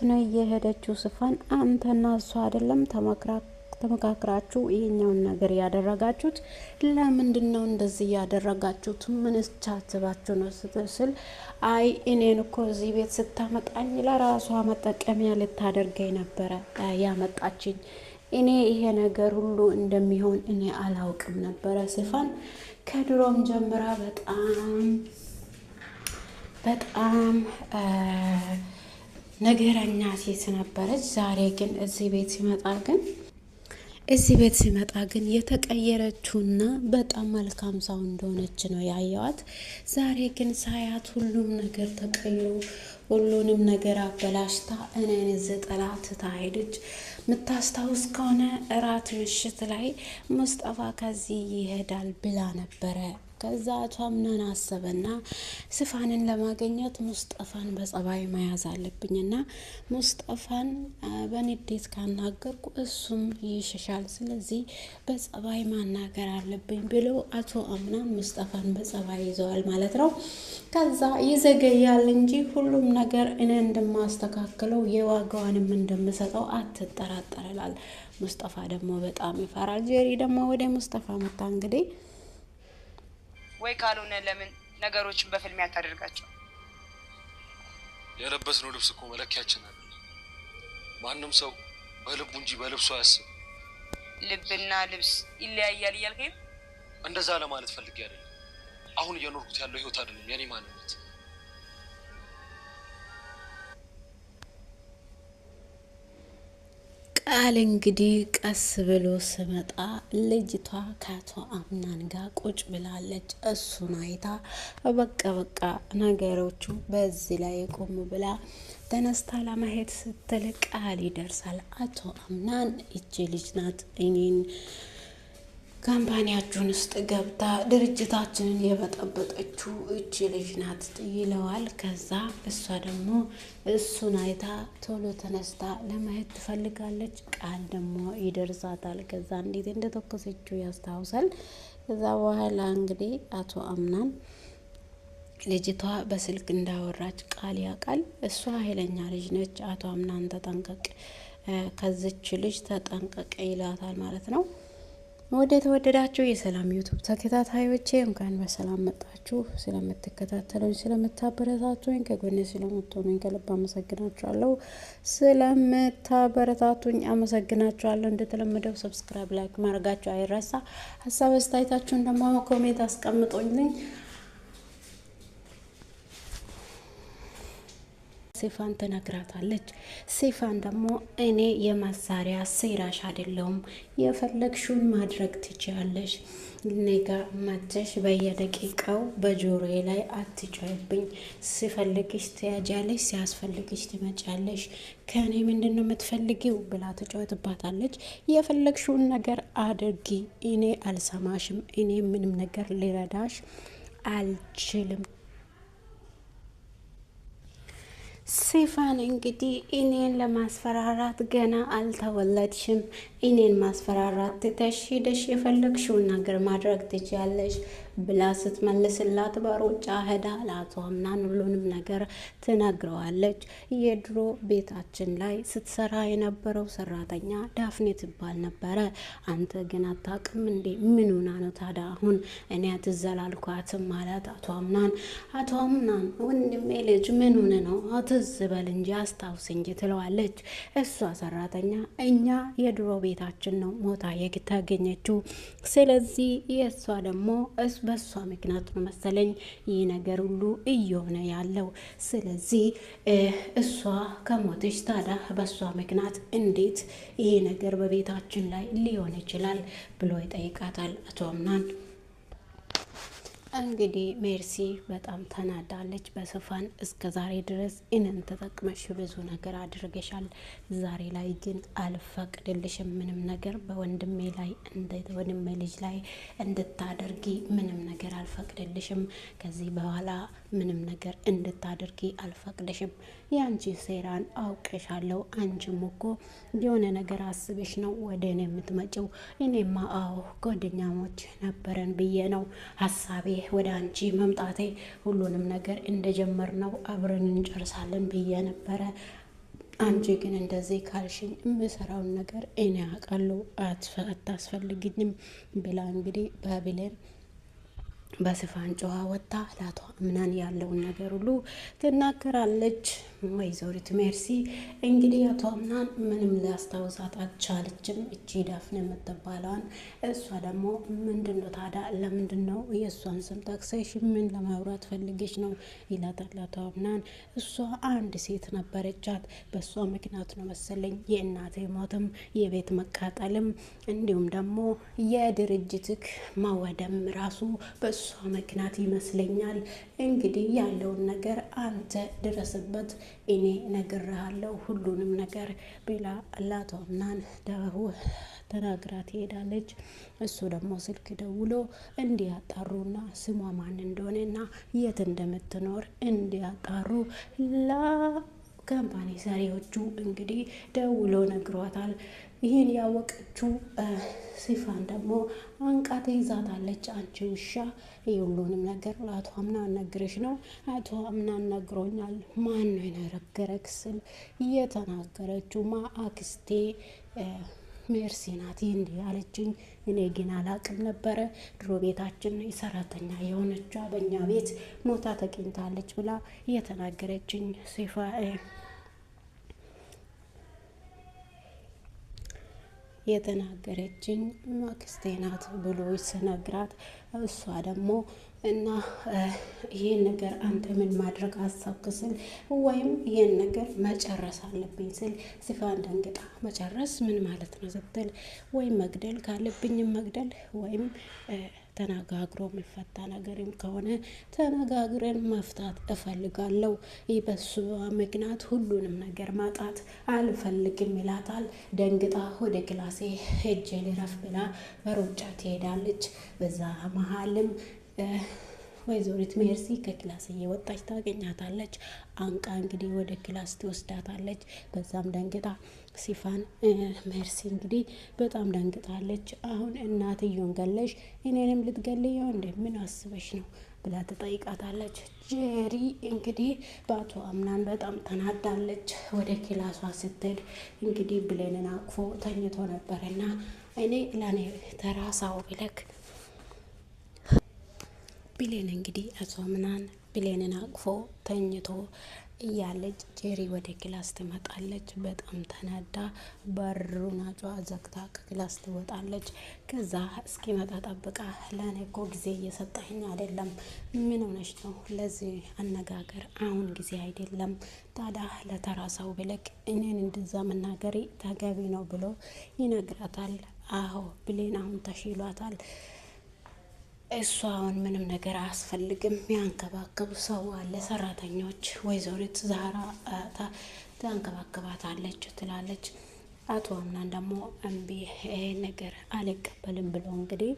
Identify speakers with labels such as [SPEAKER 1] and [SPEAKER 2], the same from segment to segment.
[SPEAKER 1] ነው የሄደችው ስፋን አንተና እሷ አይደለም ተመካክራችሁ ይሄኛውን ነገር ያደረጋችሁት? ለምንድነው እንደዚህ ያደረጋችሁት? ምን እስቻትባችሁ ነው ስትስል አይ እኔን እኮ እዚህ ቤት ስታመጣኝ ለራሷ መጠቀሚያ ልታደርገኝ ነበረ ያመጣችኝ። እኔ ይሄ ነገር ሁሉ እንደሚሆን እኔ አላውቅም ነበረ። ስፋን ከድሮም ጀምራ በጣም ነገረኛ ሴት ነበረች። ዛሬ ግን እዚህ ቤት ሲመጣ ግን የተቀየረችውና በጣም መልካም ሰው እንደሆነች ነው ያየዋት። ዛሬ ግን ሳያት ሁሉም ነገር ተቀይሮ ሁሉንም ነገር አበላሽታ እኔን እዚህ ጥላት ታሄደች። ምታስታውስ ከሆነ እራት ምሽት ላይ ሙስጠፋ ከዚህ ይሄዳል ብላ ነበረ። ከዛ አቶ አምናን አሰበና ስፋንን ለማግኘት ሙስጠፋን በጸባይ መያዝ አለብኝና ሙስጠፋን በንዴት ካናገርኩ እሱም ይሸሻል፣ ስለዚህ በጸባይ ማናገር አለብኝ ብሎ አቶ አምናን ሙስጠፋን በጸባይ ይዘዋል ማለት ነው። ከዛ ይዘገያል እንጂ ሁሉም ነገር እኔ እንደማስተካክለው የዋጋዋንም እንደምሰጠው አትጠራጠርላል። ሙስጠፋ ደግሞ በጣም ይፈራል። ጄሪ ደግሞ ወደ ሙስጠፋ መጣ። እንግዲህ
[SPEAKER 2] ወይ ካልሆነ ለምን ነገሮችን በፍልሚያ ታደርጋቸው?
[SPEAKER 3] የለበስነው ልብስ እኮ መለኪያችን አይደለም። ማንም ሰው በልቡ እንጂ በልብሱ አያስብ።
[SPEAKER 2] ልብና ልብስ ይለያያል እያልከኝ?
[SPEAKER 3] እንደዛ ለማለት ፈልጌ አይደለም። አሁን እየኖርኩት ያለው ህይወት አይደለም የኔ ማንነት።
[SPEAKER 1] ቃል እንግዲህ ቀስ ብሎ ስመጣ ልጅቷ ከአቶ አምናን ጋር ቁጭ ብላለች። እሱን አይታ በቃ ነገሮቹ በዚህ ላይ ቆም ብላ ተነስታ ለማሄድ ስትል ቃል ይደርሳል። አቶ አምናን እቺ ልጅ ናት እኔን ካምፓኒያችን ውስጥ ገብታ ድርጅታችንን የበጠበጠችው እቺ ልጅ ናት ይለዋል። ከዛ እሷ ደግሞ እሱን አይታ ቶሎ ተነስታ ለማየት ትፈልጋለች። ቃል ደግሞ ይደርሳታል። ከዛ እንዴት እንደተኮሰችው ያስታውሳል። ከዛ በኋላ እንግዲህ አቶ አምናን ልጅቷ በስልክ እንዳወራች ቃል ያውቃል። እሷ ኃይለኛ ልጅ ነች፣ አቶ አምናን ተጠንቀቅ፣ ከዚች ልጅ ተጠንቀቅ ይላታል ማለት ነው። ወደ ተወደዳችሁ የሰላም ዩቱብ ተከታታዮቼ እንኳን በሰላም መጣችሁ። ስለምትከታተሉኝ ስለምታበረታቱኝ ከጎኔ ስለምትሆኑኝ ከልብ አመሰግናችኋለሁ። ስለምታበረታቱኝ አመሰግናችኋለሁ። እንደተለመደው ሰብስክራይብ፣ ላይክ ማድረጋችሁ አይረሳ። ሀሳብ አስተያየታችሁን ደግሞ ኮሜንት አስቀምጡልኝ። ሲፋን ትነግራታለች። ሲፋን ደግሞ እኔ የመሳሪያ ሴራሽ አይደለሁም፣ የፈለግሽውን ማድረግ ትችያለሽ። ኔጋ መተሽ በየደቂቃው በጆሮዬ ላይ አትጮይብኝ። ሲፈልግሽ ትያጃለሽ፣ ሲያስፈልግሽ ትመጫለሽ። ከእኔ ምንድን ነው የምትፈልጊው ብላ ትጮትባታለች። የፈለግሽውን ነገር አድርጊ፣ እኔ አልሰማሽም። እኔ ምንም ነገር ሊረዳሽ አልችልም። ሲፋን እንግዲህ እኔን ለማስፈራራት ገና አልተወለድሽም፣ እኔን ማስፈራራት ትተሽ ሄደሽ የፈለግሽውን ነገር ማድረግ ትችያለሽ ብላ ስትመልስላት በሩጫ ሄዳ ለአቶ አምናን ሁሉንም ነገር ትነግረዋለች። የድሮ ቤታችን ላይ ስትሰራ የነበረው ሰራተኛ ዳፍኔ ትባል ነበረ። አንተ ግን አታውቅም እንዴ? ምን ሆና ነው ታዲያ አሁን እኔ አትዘላልኳትም ማለት አቶ አምናን ወንድሜ ልጅ ምን ሆነ ነው ትዝ በል እንጂ አስታውስ እንጂ ትለዋለች። እሷ ሰራተኛ እኛ የድሮ ቤታችን ነው ሞታ የተገኘችው። ስለዚህ የእሷ ደግሞ በእሷ ምክንያት ነው መሰለኝ ይህ ነገር ሁሉ እየሆነ ያለው። ስለዚህ እሷ ከሞተች ታዲያ በእሷ ምክንያት እንዴት ይሄ ነገር በቤታችን ላይ ሊሆን ይችላል ብሎ ይጠይቃታል አቶ አምናን። እንግዲህ ሜርሲ በጣም ተናዳለች በሲፋን። እስከ ዛሬ ድረስ እኔን ተጠቅመሽ ብዙ ነገር አድርገሻል፣ ዛሬ ላይ ግን አልፈቅድልሽም ምንም ነገር በወንድሜ ላይ ወንድሜ ልጅ ላይ እንድታደርጊ ምንም ነገር አልፈቅድልሽም። ከዚህ በኋላ ምንም ነገር እንድታደርጊ አልፈቅድሽም። ያንቺ ሴራን አውቀሻለሁ። አንቺም እኮ የሆነ ነገር አስበሽ ነው ወደ እኔ የምትመጪው። እኔማ አዎ ጓደኛሞች ነበረን ብዬ ነው ሀሳቤ ወደ አንቺ መምጣቴ። ሁሉንም ነገር እንደጀመር ነው አብረን እንጨርሳለን ብዬ ነበረ አንቺ ግን እንደዚህ ካልሽኝ የምሰራውን ነገር እኔ አውቃለሁ፣ አታስፈልግኝም ብላ እንግዲህ በብሌን በስፋን ጨዋ ወጥታ ለአቶ አምናን ያለውን ነገር ሁሉ ትናገራለች። ወይዘሪት ሜርሲ እንግዲህ አቶ አምናን ምንም ሊያስታውሳት አልቻለችም። እቺ ዳፍን የምትባለዋን እሷ ደግሞ ምንድን ነው ታዲያ ለምንድን ነው የእሷን ስም ጠቅሰሽ ምን ለማውራት ፈልገሽ ነው ይላታል አቶ አምናን። እሷ አንድ ሴት ነበረቻት፣ በእሷ ምክንያት ነው መሰለኝ የእናቴ ሞትም የቤት መቃጠልም እንዲሁም ደግሞ የድርጅትክ ማወደም ራሱ በእሷ ምክንያት ይመስለኛል። እንግዲህ ያለውን ነገር አንተ ድረስበት፣ እኔ ነግሬሃለሁ ሁሉንም ነገር ብላ ለአቶ አምናን ተናግራ ትሄዳለች። እሱ ደግሞ ስልክ ደውሎ እንዲያጣሩና ስሟ ማን እንደሆነና የት እንደምትኖር እንዲያጣሩ ለካምፓኒ ሰሪዎቹ እንግዲህ ደውሎ ነግሯታል። ይህን ያወቀችው ሲፋን ደግሞ አንቃ ትይዛታለች። አንቺ ውሻ የሁሉንም ነገር ለአቶ አምናን ነግረሽ ነው? አቶ አምናን ነግሮኛል። ማን ነው የነገረክ ስል የተናገረችው አክስቴ ሜርሲ ናት እንዲህ አለችኝ። እኔ ግን አላቅም ነበረ። ድሮ ቤታችን ሰራተኛ የሆነችው በእኛ ቤት ሞታ ተገኝታለች ብላ የተናገረችኝ ሲፋ የተናገረችኝ አክስቴ ናት ብሎ ስነግራት እሷ ደግሞ እና ይሄን ነገር አንተ ምን ማድረግ አሰብክ ስል ወይም ይሄን ነገር መጨረስ አለብኝ ስል ሲፋን ደንግጣ መጨረስ ምን ማለት ነው ስትል ወይም መግደል ካለብኝም መግደል ወይም ተነጋግሮ የሚፈታ ነገርም ከሆነ ተነጋግረን መፍታት እፈልጋለሁ። ይህ በሱ ምክንያት ሁሉንም ነገር ማጣት አልፈልግም ይላታል። ደንግጣ ወደ ክላሴ ሄጄ ልረፍ ብላ በሩጫ ትሄዳለች። በዛ መሀልም ወይዘሪት ሜርሲ ከክላስ እየወጣች ታገኛታለች። አንቃ እንግዲህ ወደ ክላስ ትወስዳታለች። በዛም ደንግጣ ሲፋን ሜርሲ እንግዲህ በጣም ደንግጣለች። አሁን እናትየውን ገለሽ እኔንም ልትገልየው እንደ ምን አስበሽ ነው ብላ ትጠይቃታለች። ጄሪ እንግዲህ በአቶ አምናን በጣም ተናዳለች። ወደ ክላሷ ስትሄድ እንግዲህ ብሌንን አቅፎ ተኝቶ ነበርና እኔ ለኔ ተራሳው ብለክ ብሌን እንግዲህ አቶ አምናን ብሌንን አቅፎ ተኝቶ እያለች ጄሪ ወደ ክላስ ትመጣለች። በጣም ተናዳ በሩን ዘግታ ከክላስ ትወጣለች። ከዛ እስኪመጣ ጠብቃ ለእኔ እኮ ጊዜ እየሰጠኝ አይደለም፣ ምን ሆነሽ ነው? ለዚህ አነጋገር አሁን ጊዜ አይደለም። ታዲያ ለተራ ሰው ብለክ እኔን እንደዛ መናገሪ ተገቢ ነው ብሎ ይነግራታል። አዎ ብሌን አሁን ተሽሏታል። እሷ አሁን ምንም ነገር አያስፈልግም፣ ያንከባከቡ ሰው አለ፣ ሰራተኞች ወይዘሪት ዛራ ታንከባከባታለች ትላለች። አቶ አምናን ደግሞ እምቢ ነገር አልቀበልም ብሎ እንግዲህ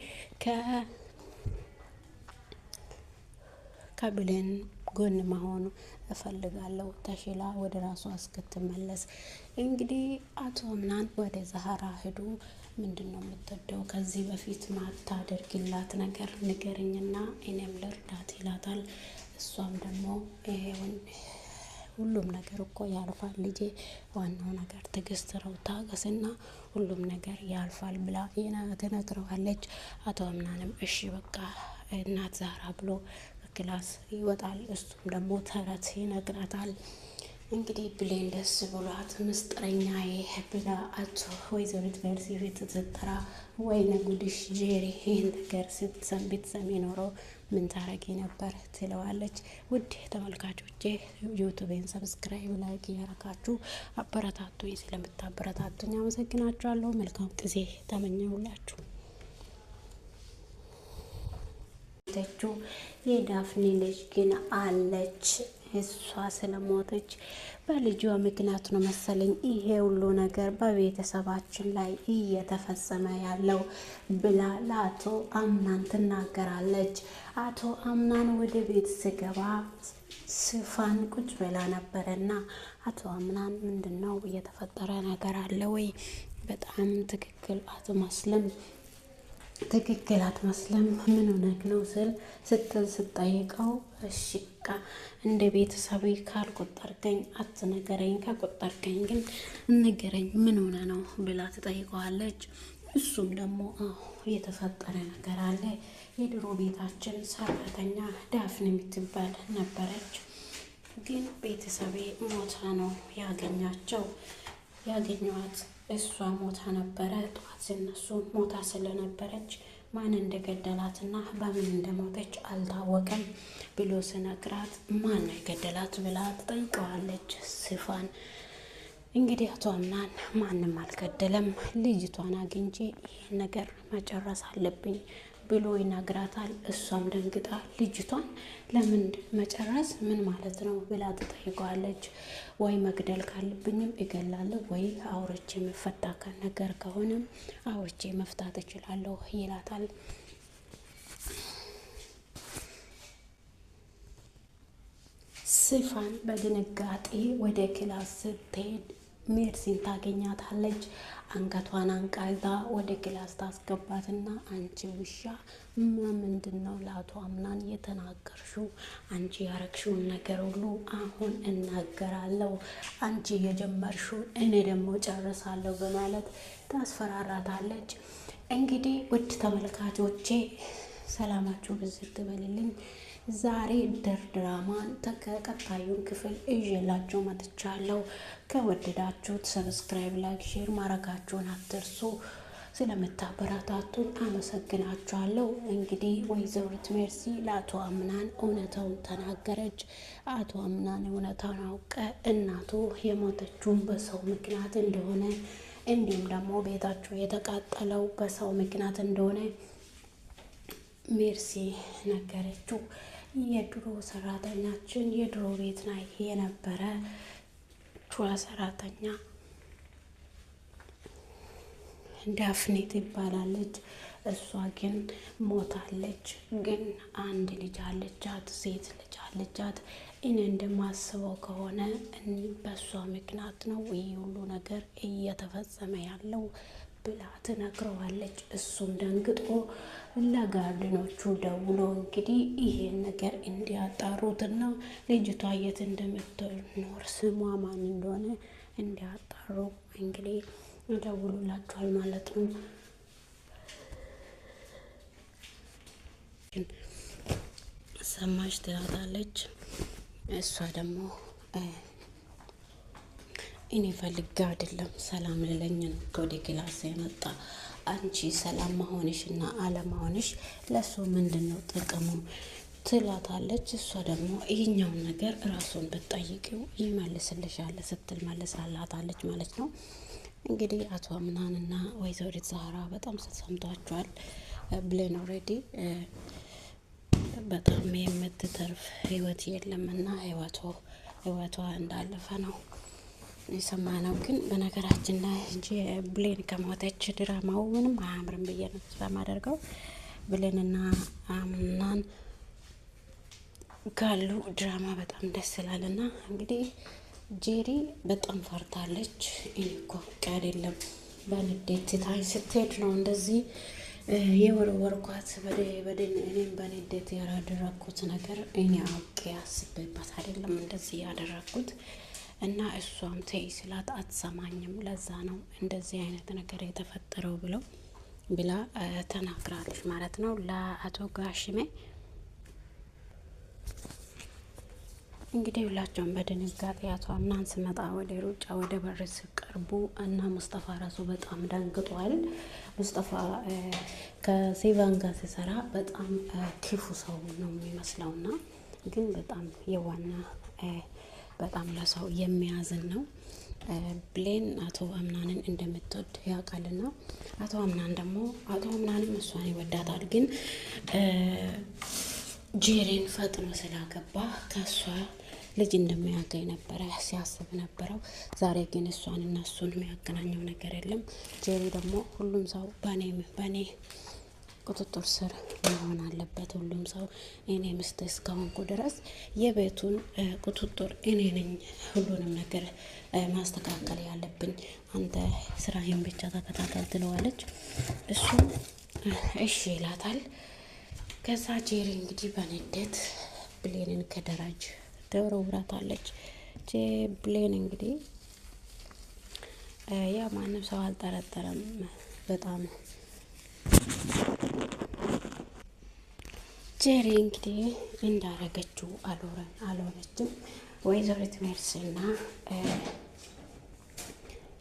[SPEAKER 1] ከብሌን ጎን መሆኑ እፈልጋለሁ ተሽላ ወደ ራሷ እስክትመለስ። እንግዲህ አቶ አምናን ወደ ዛራ ሄዱ። ምንድን ነው የምትወደው? ከዚህ በፊት ማታደርግላት ነገር ንገርኝና እኔም ልርዳት ይላታል። እሷም ደግሞ ሁሉም ነገር እኮ ያልፋል ልጄ፣ ዋናው ነገር ትዕግስት ነው፣ ታገስና ሁሉም ነገር ያልፋል ብላ ትነግረዋለች። አቶ አምናንም እሺ በቃ እናት ዛራ ብሎ ክላስ ይወጣል። እሱም ደግሞ ተረት ይነግራታል። እንግዲህ ብሌን ደስ ብሏት ምስጢረኛዬ ብላ አቶ ወይዘሪት ሜርሲ ፊት ስትጠራ ወይኔ ጉድሽ ጄሪ፣ ይህን ነገር ብትሰሚ ኖሮ ምን ታረጊ ነበር ትለዋለች። ውድ ተመልካቾቼ ዩቱቤን ሰብስክራይብ፣ ላይክ እያረጋችሁ አበረታቱኝ። ስለምታበረታቱኝ አመሰግናችኋለሁ። መልካም ጊዜ ተመኘሁላችሁ። የዳፍኔ ልጅ ግን አለች። እሷ ስለሞተች በልጇ ምክንያት ነው መሰለኝ ይሄ ሁሉ ነገር በቤተሰባችን ላይ እየተፈጸመ ያለው ብላ ለአቶ አምናን ትናገራለች። አቶ አምናን ወደ ቤት ስገባ ሲፋን ቁጭ ብላ ነበረና አቶ አምናን ምንድን ነው እየተፈጠረ ነገር አለ ወይ? በጣም ትክክል አትመስልም ትክክል አትመስልም፣ ምን ሆነህ ነው ስትል ስጠይቀው እሺ በቃ እንደ ቤተሰቤ ካልቆጠርከኝ አትነገረኝ፣ ከቆጠርከኝ ግን ንገረኝ ምን ሆነ ነው ብላ ትጠይቀዋለች። እሱም ደግሞ የተፈጠረ ነገር አለ። የድሮ ቤታችን ሰራተኛ ዳፍን የምትባል ነበረች። ግን ቤተሰቤ ሞታ ነው ያገኘዋት። እሷ ሞታ ነበረ። ጠዋት ሲነሱ ሞታ ስለነበረች ማን እንደገደላትና በምን እንደሞተች አልታወቀም ብሎ ስነግራት ማን ነው የገደላት ብላ ትጠይቀዋለች ሲፋን። እንግዲህ አቶ አምናን ማንም አልገደለም፣ ልጅቷን አግኝቼ ይህን ነገር መጨረስ አለብኝ ብሎ ይነግራታል። እሷም ደንግጣ ልጅቷን ለምን መጨረስ ምን ማለት ነው ብላ ትጠይቀዋለች። ወይ መግደል ካለብኝም እገላለሁ፣ ወይ አውርቼ መፈታ ነገር ከሆነም አውርቼ መፍታት እችላለሁ ይላታል። ሲፋን በድንጋጤ ወደ ክላስ ስትሄድ ሜርሲን ታገኛታለች። አንገቷን አንቃልታ ወደ ክላስ ታስገባትና አንቺ ውሻ ምንድን ነው ለአቶ አምናን የተናገርሽው? አንቺ ያረግሽውን ነገር ሁሉ አሁን እናገራለሁ፣ አንቺ የጀመርሽውን እኔ ደግሞ ጨርሳለሁ በማለት ታስፈራራታለች። እንግዲህ ውድ ተመልካቾቼ ሰላማችሁ ብዝት ትበልልኝ። ዛሬ ድራማን ተቀጣዩን ክፍል ይዤላችሁ መጥቻለሁ። ከወደዳችሁት ሰብስክራይብ፣ ላይክ፣ ሼር ማድረጋችሁን አትርሱ። ስለምታበረታቱን አመሰግናችኋለሁ። እንግዲህ ወይዘሪት ሜርሲ ለአቶ አምናን እውነታውን ተናገረች። አቶ አምናን እውነታውን አውቀ እናቱ የሞተችውን በሰው ምክንያት እንደሆነ እንዲሁም ደግሞ ቤታቸው የተቃጠለው በሰው ምክንያት እንደሆነ ሜርሲ ነገረችው። የድሮ ሰራተኛችን የድሮ ቤት ላይ የነበረ ሰራተኛ ዳፍኔ ትባላለች። እሷ ግን ሞታለች። ግን አንድ ልጅ አለቻት፣ ሴት ልጅ አለቻት። እኔ እንደማስበው ከሆነ በእሷ ምክንያት ነው ይህ ሁሉ ነገር እየተፈጸመ ያለው ብላ ትነግረዋለች። እሱም ደንግጦ ለጋርድኖቹ ደውሎ እንግዲህ ይሄን ነገር እንዲያጣሩትና ልጅቷ የት እንደምትኖር ስሟ ማን እንደሆነ እንዲያጣሩ እንግዲህ ደውሉላችኋል ማለት ነው። ሰማሽ ትላታለች። እሷ ደግሞ እኔ ፈልጋ አይደለም ሰላም ልለኝ ነው ወደ ክላስ የመጣ። አንቺ ሰላም መሆንሽና አለመሆንሽ ለሱ ምንድን ነው ጥቅሙ ትላታለች። እሷ ደግሞ ይህኛውን ነገር ራሱን ብትጠይቂው ይመልስልሻል ስትል መልሳላታለች ማለት ነው። እንግዲህ አቶ አምናንና ወይዘሪት ዛህራ በጣም ሰምቷቸዋል ብለን ኦልሬዲ በጣም የምትተርፍ ህይወት የለምና ህይወቷ እንዳለፈ ነው የሰማነው። ግን በነገራችን ላይ እንጂ ብሌን ከሞተች ድራማው ምንም አያምርም ብዬ ነው ተስፋ የማደርገው። ብሌንና አምናን ካሉ ድራማ በጣም ደስ ይላልና እንግዲህ ጄሪ በጣም ፈርታለች። እኔ እኮ አይደለም በንዴት ታይ ስትሄድ ነው እንደዚህ የወረወርኳት። እኔም በንዴት ያደረኩት ነገር እኔ አውቄ አስቤበት አይደለም እንደዚህ ያደረኩት እና እሷም ተይ ስላት አትሰማኝም። ለዛ ነው እንደዚህ አይነት ነገር የተፈጠረው ብላ ተናግራለች ማለት ነው ለአቶ ጋሽሜ። እንግዲህ ሁላቸውም በድንጋጤ አቶ አምናን ስመጣ ወደ ሩጫ ወደ በር ሲቀርቡ እና ሙስጠፋ ራሱ በጣም ደንግጧል። ሙስጠፋ ከሴቫን ጋር ሲሰራ በጣም ክፉ ሰው ነው የሚመስለውና ግን በጣም የዋና በጣም ለሰው የሚያዝን ነው። ብሌን አቶ አምናንን እንደምትወድ ያውቃልና አቶ አምናንም እሷን ይወዳታል። ግን ጄሪን ፈጥኖ ስላገባ ከእሷ ልጅ እንደሚያገኝ ነበረ ሲያስብ ነበረው። ዛሬ ግን እሷን እና እሱን የሚያገናኘው ነገር የለም። ጄሪ ደግሞ ሁሉም ሰው በእኔ ቁጥጥር ስር መሆን አለበት። ሁሉም ሰው እኔ ሚስት እስከሆንኩ ድረስ የቤቱን ቁጥጥር እኔ ነኝ ሁሉንም ነገር ማስተካከል ያለብኝ፣ አንተ ስራዬን ብቻ ተከታተል ትለዋለች። እሱ እሺ ይላታል። ከዛ ጄሪ እንግዲህ በንዴት ብሌንን ከደረጃ ተወርውራታለች። ብሌን እንግዲህ ያ ማንም ሰው አልጠረጠረም። በጣም ጄሪ እንግዲህ እንዳረገችው አልሆነችም። ወይዘሪት ሜርስና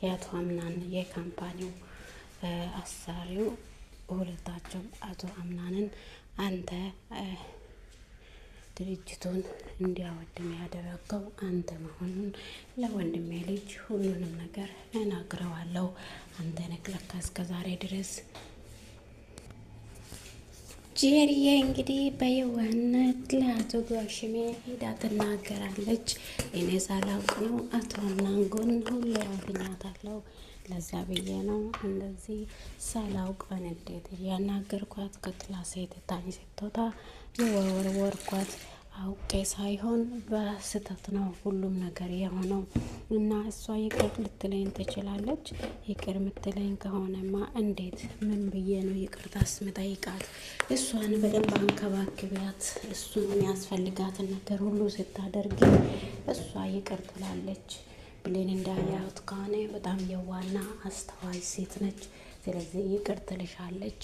[SPEAKER 1] የአቶ አምናን የካምፓኒው አሰሪው ሁለታቸውም አቶ አምናንን አንተ ድርጅቱን እንዲያወድም ያደረገው አንተ መሆኑን ለወንድሜ ልጅ ሁሉንም ነገር እነግረዋለሁ። አንተ ነህ ለካ እስከ ዛሬ ድረስ። ጄሪዬ እንግዲህ በየዋህነት ለአቶ ጋሽሜ ሄዳ ትናገራለች። እኔ ሳላውቅ ነው አቶ አምናን ጎን ሁሌ አገኛታለሁ። ለዛ ብዬ ነው እንደዚህ ሳላውቅ በንዴት ያናገርኳት። ከክላሴ ትታኝ ስትወጣ የወረወርኳት አውቄ ሳይሆን በስህተት ነው ሁሉም ነገር የሆነው እና እሷ ይቅር ልትለኝ ትችላለች። ይቅር ምትለኝ ከሆነማ እንዴት ምን ብዬ ነው ይቅርታስ ምጠይቃት? እሷን በደንብ አንከባክቢያት። እሱን የሚያስፈልጋትን ነገር ሁሉ ስታደርግ እሷ ይቅር ትላለች። ብሌን እንዳያዩት ከሆነ በጣም የዋና አስተዋይ ሴት ነች። ስለዚህ ይቅር ትልሻለች።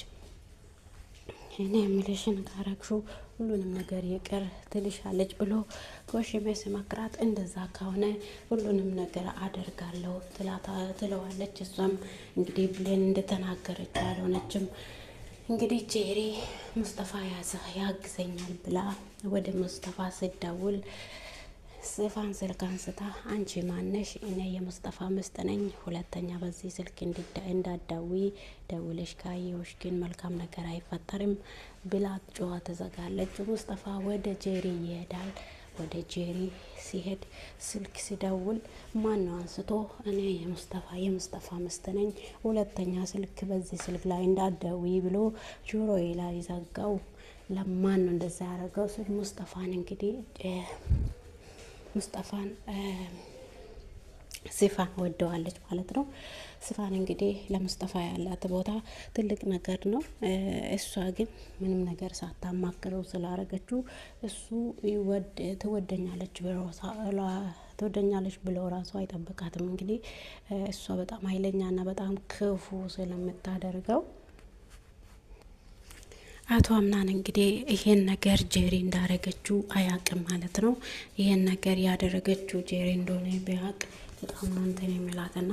[SPEAKER 1] እኔ የምልሽን ካረግሹ ሁሉንም ነገር ይቅር ትልሻለች ብሎ ጎሽሜ ሲመክራት እንደዛ ከሆነ ሁሉንም ነገር አደርጋለሁ ትለዋለች። እሷም እንግዲህ ብሌን እንደተናገረች አልሆነችም። እንግዲህ ጄሪ ሙስጠፋ ያግዘኛል ብላ ወደ ሙስጠፋ ስደውል ስፋን ስልክ አንስታ አንቺ ማነሽ? እኔ የሙስጠፋ ሚስት ነኝ። ሁለተኛ በዚህ ስልክ እንዳዳዊ ደውለሽ ካየሁሽ ግን መልካም ነገር አይፈጠርም ብላ ጮኸ ትዘጋለች። ሙስጠፋ ወደ ጄሪ ይሄዳል። ወደ ጄሪ ሲሄድ ስልክ ሲደውል ማን ነው አንስቶ እኔ የሙስጠፋ ሚስት ነኝ፣ ሁለተኛ ስልክ በዚህ ስልክ ላይ እንዳዳዊ ብሎ ጆሮዬ ላይ ዘጋው። ለማን ነው እንደዛ ያደረገው? ስል ሙስጠፋን እንግዲህ ሙስጠፋን ሲፋን ወደዋለች ማለት ነው። ሲፋን እንግዲህ ለሙስጠፋ ያላት ቦታ ትልቅ ነገር ነው። እሷ ግን ምንም ነገር ሳታማክረው ስላረገችው እሱ ትወደኛለች ብሎ ራሱ አይጠብቃትም። እንግዲህ እሷ በጣም ኃይለኛና በጣም ክፉ ስለምታደርገው አቶ አምናን እንግዲህ ይሄን ነገር ጄሪ እንዳረገችው አያቅም ማለት ነው። ይሄን ነገር ያደረገችው ጄሪ እንደሆነ ቢያቅ በጣም ነው እንትን የሚላትና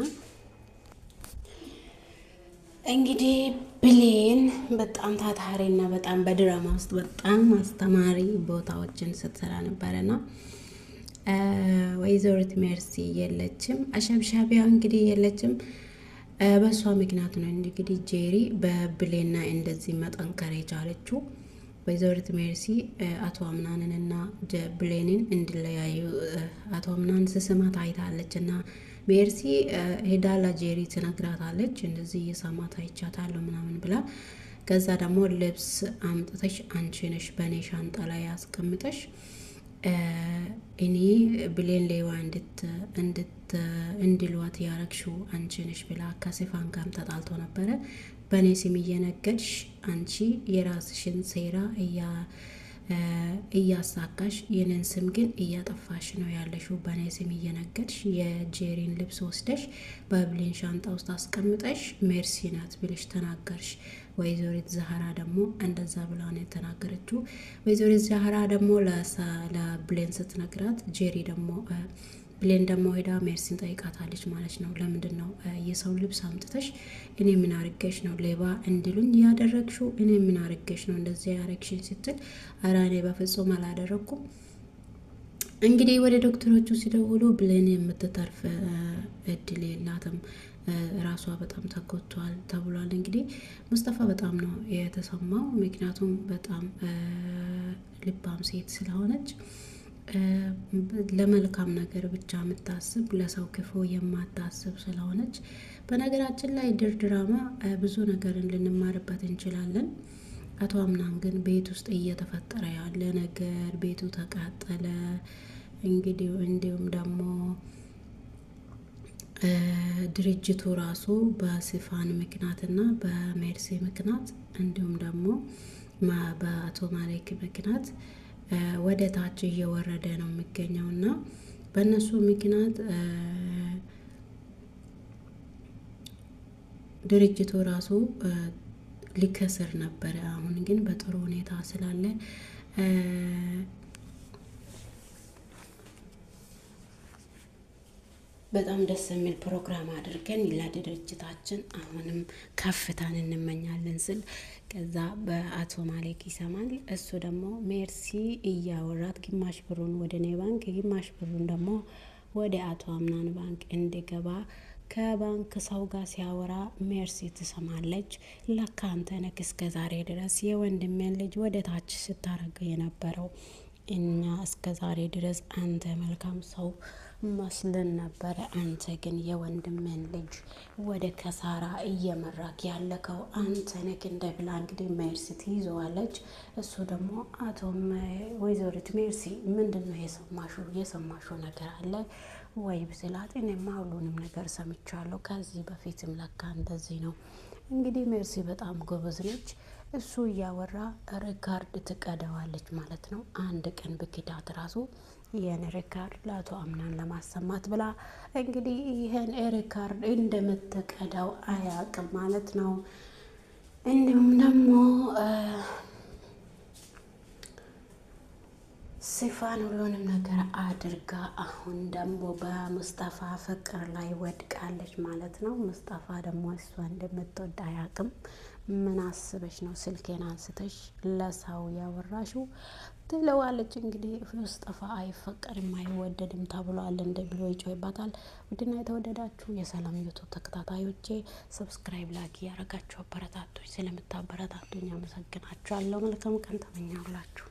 [SPEAKER 1] እንግዲህ ብሌን በጣም ታታሪና በጣም በድራማ ውስጥ በጣም አስተማሪ ቦታዎችን ስትሰራ ነበረና ወይዘሪት ሜርሲ የለችም። አሸብሻቢያ እንግዲህ የለችም። በሷ ምክንያት ነው እንግዲህ ጄሪ በብሌና እንደዚህ መጠንከር የቻለችው። ወይዘሪት ሜርሲ አቶ አምናንንና ብሌንን እንዲለያዩ አቶ አምናን ስስማት አይታለች እና ሜርሲ ሄዳ ለጄሪ ትነግራታለች። እንደዚህ እየሰማት አይቻታለሁ ምናምን ብላ ከዛ ደግሞ ልብስ አምጥተሽ አንቺ ነሽ በእኔ ሻንጣ ላይ ያስቀምጠሽ እኔ ብሌን ሌዋ እንድልዋት ያረግሽው አንቺ ነሽ ብላ ከሲፋን ጋርም ተጣልቶ ነበረ። በእኔ ስም እየነገድሽ አንቺ የራስሽን ሴራ እያሳካሽ የኔን ስም ግን እያጠፋሽ ነው ያለሽው። በእኔ ስም እየነገድሽ የጄሪን ልብስ ወስደሽ በብሌን ሻንጣ ውስጥ አስቀምጠሽ ሜርሲ ናት ብለሽ ተናገርሽ። ወይዘሪት ዛህራ ደግሞ እንደዛ ብላ ነው የተናገረችው። ወይዘሪት ዛህራ ደግሞ ለብሌን ስትነግራት ጄሪ ደግሞ ብሌን ደግሞ ሄዳ ሜርሲን ጠይቃታለች ማለት ነው። ለምንድን ነው የሰው ልብስ አምጥተሽ እኔ ምን አርገሽ ነው ሌባ እንዲሉኝ ያደረግሽው? እኔ ምን አርገሽ ነው እንደዚህ ያረግሽኝ ስትል ኧረ እኔ በፍጹም አላደረኩም። እንግዲህ ወደ ዶክተሮቹ ሲደውሉ ብሌን የምትተርፍ እድል የላትም፣ ራሷ በጣም ተጎድቷል ተብሏል። እንግዲህ ሙስጠፋ በጣም ነው የተሰማው፣ ምክንያቱም በጣም ልባም ሴት ስለሆነች ለመልካም ነገር ብቻ የምታስብ ለሰው ክፉ የማታስብ ስለሆነች። በነገራችን ላይ ድራማ ብዙ ነገርን ልንማርበት እንችላለን። አቶ አምናን ግን ቤት ውስጥ እየተፈጠረ ያለ ነገር ቤቱ ተቃጠለ። እንግዲህ እንዲሁም ደግሞ ድርጅቱ ራሱ በሲፋን ምክንያት እና በሜርሲ ምክንያት እንዲሁም ደግሞ በአቶ ማሌክ ምክንያት ወደ ታች እየወረደ ነው የሚገኘው እና በእነሱ ምክንያት ድርጅቱ ራሱ ሊከስር ነበረ። አሁን ግን በጥሩ ሁኔታ ስላለ በጣም ደስ የሚል ፕሮግራም አድርገን ለድርጅታችን አሁንም ከፍታን እንመኛለን ስል ከዛ በአቶ ማሌክ ይሰማል። እሱ ደግሞ ሜርሲ እያወራት ግማሽ ብሩን ወደ እኔ ባንክ ግማሽ ብሩን ደግሞ ወደ አቶ አምናን ባንክ እንዲገባ ከባንክ ሰው ጋር ሲያወራ ሜርሲ ትሰማለች። ለካ አንተ ነህ እስከ ዛሬ ድረስ የወንድሜን ልጅ ወደ ታች ስታረገው የነበረው። እኛ እስከ ዛሬ ድረስ አንተ መልካም ሰው መስለን ነበረ። አንተ ግን የወንድሜን ልጅ ወደ ከሳራ እየመራክ ያለከው አንተ ነህ እንደ ብላ እንግዲህ ሜርሲ ትይዘዋለች። እሱ ደግሞ አቶም ወይዘሪት ሜርሲ ምንድነው የሰማሽው ነገር አለ ወይ ብስላት፣ እኔማ ሁሉንም ነገር ሰምቻለሁ። ከዚህ በፊትም ለካ እንደዚህ ነው። እንግዲህ ሜርሲ በጣም ጎበዝ ነች። እሱ እያወራ ሪካርድ ትቀደዋለች ማለት ነው። አንድ ቀን ብክዳት ራሱ ይህን ሪካርድ ለአቶ አምናን ለማሰማት ብላ እንግዲህ ይህን ሪካርድ እንደምትቀዳው አያውቅም ማለት ነው። እንዲሁም ደግሞ ሲፋን ሁሉንም ነገር አድርጋ አሁን ደግሞ በሙስጠፋ ፍቅር ላይ ወድቃለች ማለት ነው። ሙስጠፋ ደግሞ እሷ እንደምትወድ አያውቅም። ምን አስበሽ ነው ስልኬን አንስተሽ ለሰው ያወራሽው ትለዋለች። እንግዲህ ሙስጠፋ አይፈቀድም አይወደድም ተብሏል እንደ ብሎ ይጮይባታል። ውድና የተወደዳችሁ የሰላም ዩቱብ ተከታታዮቼ ሰብስክራይብ ላይክ ያረጋችሁ አበረታቶች ስለምታበረታቱኝ አመሰግናችኋለሁ። መልካም ቀን ተመኛሁላችሁ።